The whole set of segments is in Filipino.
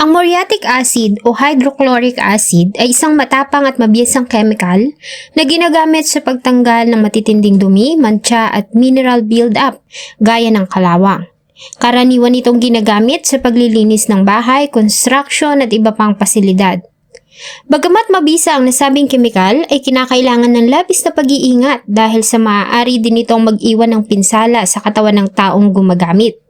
Ang muriatic acid o hydrochloric acid ay isang matapang at mabiyasang chemical na ginagamit sa pagtanggal ng matitinding dumi, mantsa at mineral build-up gaya ng kalawang. Karaniwan itong ginagamit sa paglilinis ng bahay, construction at iba pang pasilidad. Bagamat mabisa ang nasabing kemikal ay kinakailangan ng labis na pag-iingat dahil sa maaari din itong mag-iwan ng pinsala sa katawan ng taong gumagamit.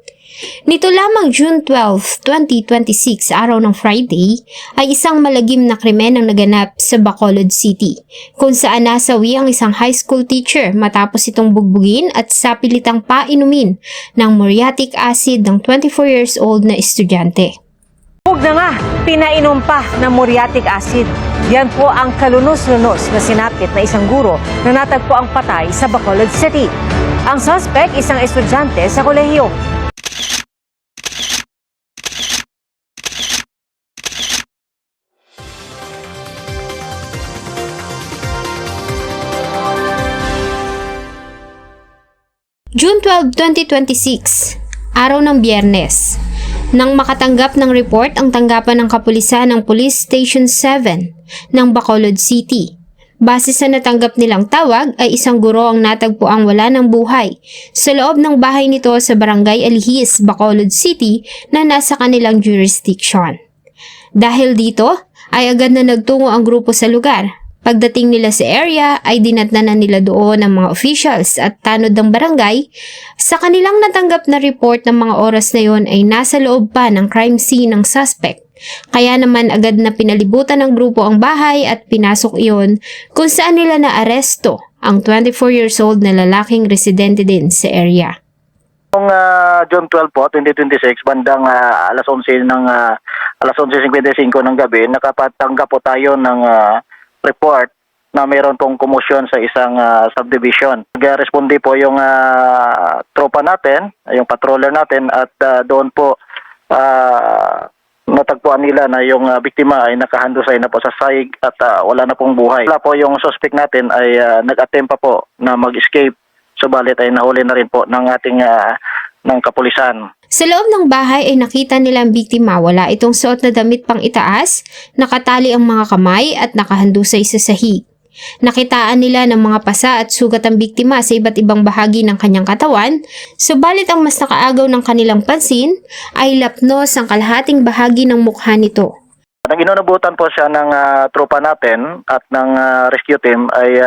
Nito lamang June 12, 2026, araw ng Friday, ay isang malagim na krimen ang naganap sa Bacolod City, kung saan nasawi ang isang high school teacher matapos itong bugbugin at sapilitang painumin ng muriatic acid ng 24 years old na estudyante. Huwag na nga, pinainom pa ng muriatic acid. Yan po ang kalunos-lunos na sinapit na isang guro na natagpo ang patay sa Bacolod City. Ang suspect, isang estudyante sa kolehiyo. June 12, 2026, araw ng Biyernes. Nang makatanggap ng report ang tanggapan ng kapulisan ng Police Station 7 ng Bacolod City. Base sa natanggap nilang tawag ay isang guro ang natagpuang wala ng buhay sa loob ng bahay nito sa Barangay Alihis, Bacolod City na nasa kanilang jurisdiction. Dahil dito ay agad na nagtungo ang grupo sa lugar. Pagdating nila sa area ay dinatnanan nila doon ng mga officials at tanod ng barangay. Sa kanilang natanggap na report ng mga oras na yon ay nasa loob pa ng crime scene ng suspect. Kaya naman agad na pinalibutan ng grupo ang bahay at pinasok iyon kung saan nila naaresto ang 24 years old na lalaking residente din sa area. Noong June 12 po, 2026, bandang alas 11 ng alas 11:55 ng gabi, nakapatanggap po tayo ng report na mayroon pong commotion sa isang subdivision. Nag-responde po yung tropa natin, yung patroller natin at doon po natagpuan nila na yung biktima ay nakahandusay na po sa sahig at wala na pong buhay. Wala po yung suspect natin ay nag-attempt pa po na mag-escape, subalit ay nahuli na rin po ng ating ng kapulisan. Sa loob ng bahay ay nakita nila ang biktima, wala itong suot na damit pang itaas, nakatali ang mga kamay at nakahandusay sa sahig. Nakitaan nila ng mga pasa at sugat ang biktima sa iba't ibang bahagi ng kanyang katawan, subalit ang mas nakaagaw ng kanilang pansin ay lapnos ang kalahating bahagi ng mukha nito. Nang inunabutan po siya ng tropa natin at ng rescue team ay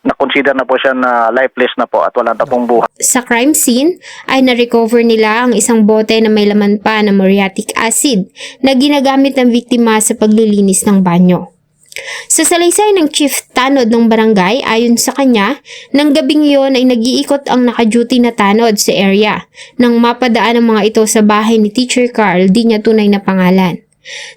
na-consider na po siya na lifeless na po at wala na pong buhay. Sa crime scene ay na-recover nila ang isang bote na may laman pa ng muriatic acid na ginagamit ng biktima sa paglilinis ng banyo. Sa salaysay ng chief tanod ng barangay, ayon sa kanya, ng gabing iyon ay nag-iikot ang naka-duty na tanod sa area nang mapadaan ang mga ito sa bahay ni Teacher Carl, di niya tunay na pangalan.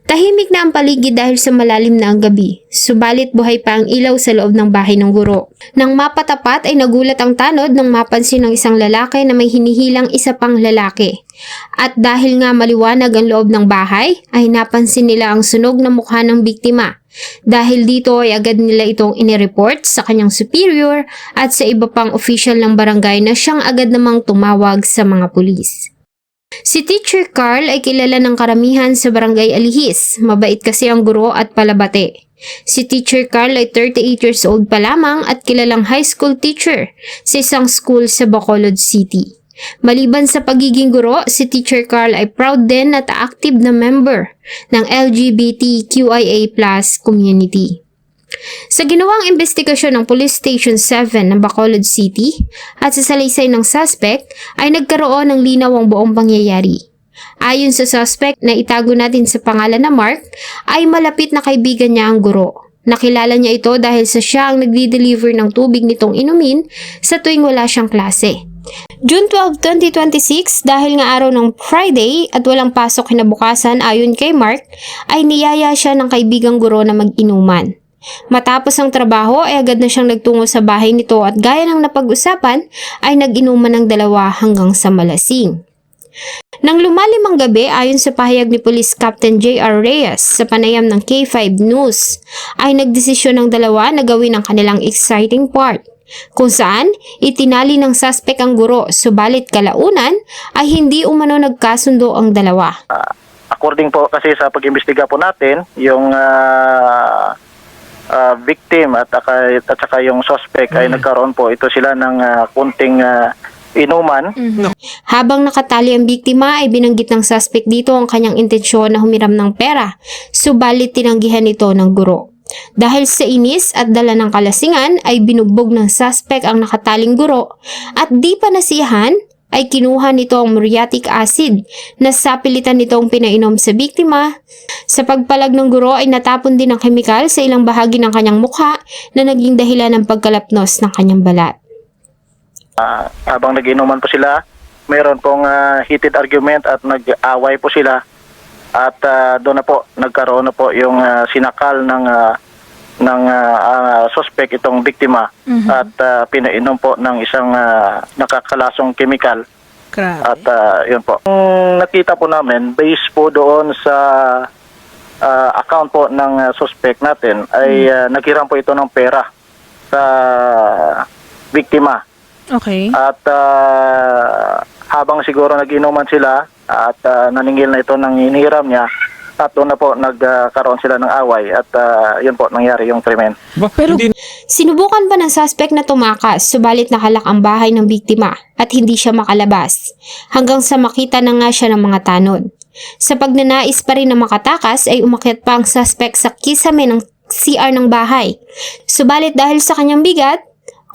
Tahimik na ang paligid dahil sa malalim na ang gabi, subalit buhay pa ang ilaw sa loob ng bahay ng guro. Nang mapatapat ay nagulat ang tanod nang mapansin ng isang lalaki na may hinihilang isa pang lalaki. At dahil nga maliwanag ang loob ng bahay, ay napansin nila ang sunog na mukha ng biktima. Dahil dito ay agad nila itong inireport sa kanyang superior at sa iba pang official ng barangay na siyang agad namang tumawag sa mga pulis. Si Teacher Carl ay kilala ng karamihan sa Barangay Alihis. Mabait kasi ang guro at palabate. Si Teacher Carl ay 38 years old pa lamang at kilalang high school teacher sa isang school sa Bacolod City. Maliban sa pagiging guro, si Teacher Carl ay proud din at active na member ng LGBTQIA+ community. Sa ginawang investigasyon ng Police Station 7 ng Bacolod City at sa salaysay ng suspect ay nagkaroon ng linaw ang buong pangyayari. Ayon sa suspect na itago natin sa pangalan na Mark, ay malapit na kaibigan niya ang guro. Nakilala niya ito dahil sa siya ang nagdi-deliver ng tubig nitong inumin sa tuwing wala siyang klase. June 12, 2026, dahil nga araw ng Friday at walang pasok kinabukasan ayon kay Mark, ay niyaya siya ng kaibigang guro na mag-inuman. Matapos ang trabaho ay agad na siyang nagtungo sa bahay nito at gaya ng napag-usapan ay nag-inuman ng dalawa hanggang sa malasing. Nang lumalim ang gabi, ayon sa pahayag ni Police Captain J.R. Reyes sa panayam ng K5 News, ay nagdesisyon ng dalawa na gawin ang kanilang exciting part, kung saan itinali ng suspect ang guro, subalit kalaunan ay hindi umano nagkasundo ang dalawa. according po kasi sa pag-imbestiga po natin, yung victim at saka yung suspect ay nagkaroon po ito sila ng kunting inuman. Habang nakatali ang biktima ay binanggit ng suspect dito ang kanyang intensyon na humiram ng pera, subalit tinanggihan ito ng guro. Dahil sa inis at dala ng kalasingan ay binugbog ng suspect ang nakataling guro at di pa nasiyahan ay kinuha nito ang muriatic acid na sapilitan nitong pinainom sa biktima. Sa pagpalag ng guro ay natapon din ang kemikal sa ilang bahagi ng kanyang mukha na naging dahilan ng pagkalapnos ng kanyang balat. Habang nag-inuman po sila, mayroon pong heated argument at nag-away po sila. At doon na po nagkaroon na po yung sinakal ng suspect itong biktima at pinainom po ng isang nakakalasong chemical. At yun po. Nakita po namin based po doon sa account po ng suspect natin ay naghiram po ito ng pera sa biktima. Okay. At habang siguro nag-inuman sila at naningil na ito ng hinihiram niya at doon na po nagkaroon sila ng away at yun po nangyari yung krimen. Pero Sinubukan pa ng suspect na tumakas, subalit nakalak ang bahay ng biktima at hindi siya makalabas, hanggang sa makita na nga siya ng mga tanod. Sa pagnanais pa rin na makatakas ay umakyat pa ang suspect sa kisame ng CR ng bahay. Subalit dahil sa kanyang bigat,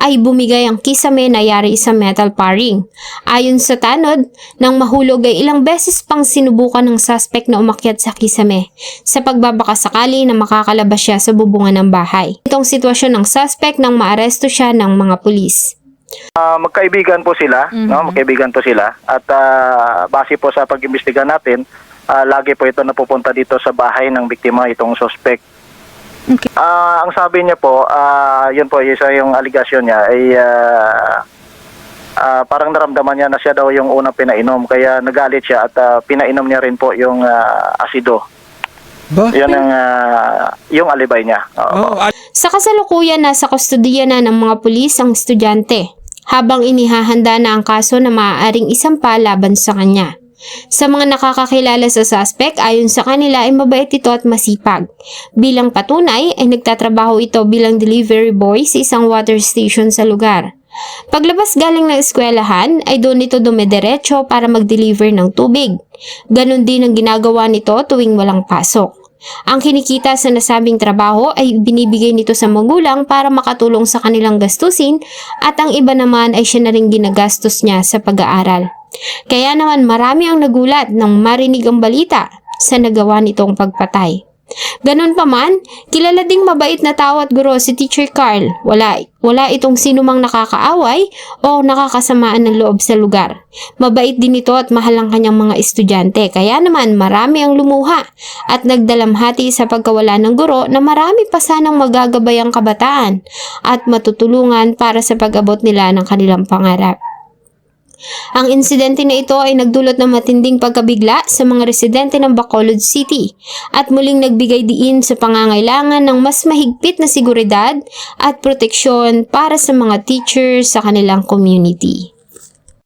ay bumigay ang kisame na yari sa metal paring. Ayon sa tanod, nang mahulog ay ilang beses pang sinubukan ng suspect na umakyat sa kisame sa pagbabakasakali na makakalabas siya sa bubungan ng bahay. Itong sitwasyon ng suspect nang maaresto siya ng mga pulis. Magkaibigan po sila, no? Magkaibigan po sila at base po sa pag-imbestiga natin, lagi po ito napupunta dito sa bahay ng biktima itong suspect. Ang sabi niya po, yun po, isa yung aligasyon niya ay parang naramdaman niya na siya daw yung unang pinainom kaya nagalit siya at pinainom niya rin po yung asido. Yan ang yung alibay niya. Sa kasalukuyan, nasa kustodiya na ng mga pulis ang estudyante habang inihahanda na ang kaso na maaaring isampa laban sa kanya. Sa mga nakakakilala sa suspect, ayon sa kanila ay mabait ito at masipag. Bilang patunay ay nagtatrabaho ito bilang delivery boy sa isang water station sa lugar. Paglabas galing ng eskwelahan ay doon ito dumediretso para mag-deliver ng tubig. Ganon din ang ginagawa nito tuwing walang pasok. Ang kinikita sa nasabing trabaho ay binibigay nito sa magulang para makatulong sa kanilang gastusin at ang iba naman ay siya na rin ginagastos niya sa pag-aaral. Kaya naman marami ang nagulat nang marinig ang balita sa nagawa nitong pagpatay. Ganon pa man, kilala ding mabait na tao at guro si Teacher Carl. Wala itong sinumang nakakaaway o nakakasamaan ng loob sa lugar. Mabait din ito at mahal ang kanyang mga estudyante. Kaya naman marami ang lumuha at nagdalamhati sa pagkawala ng guro na marami pa sanang magagabay ang kabataan at matutulungan para sa pag-abot nila ng kanilang pangarap. Ang insidente na ito ay nagdulot ng matinding pagkabigla sa mga residente ng Bacolod City at muling nagbigay diin sa pangangailangan ng mas mahigpit na seguridad at proteksyon para sa mga teachers sa kanilang community.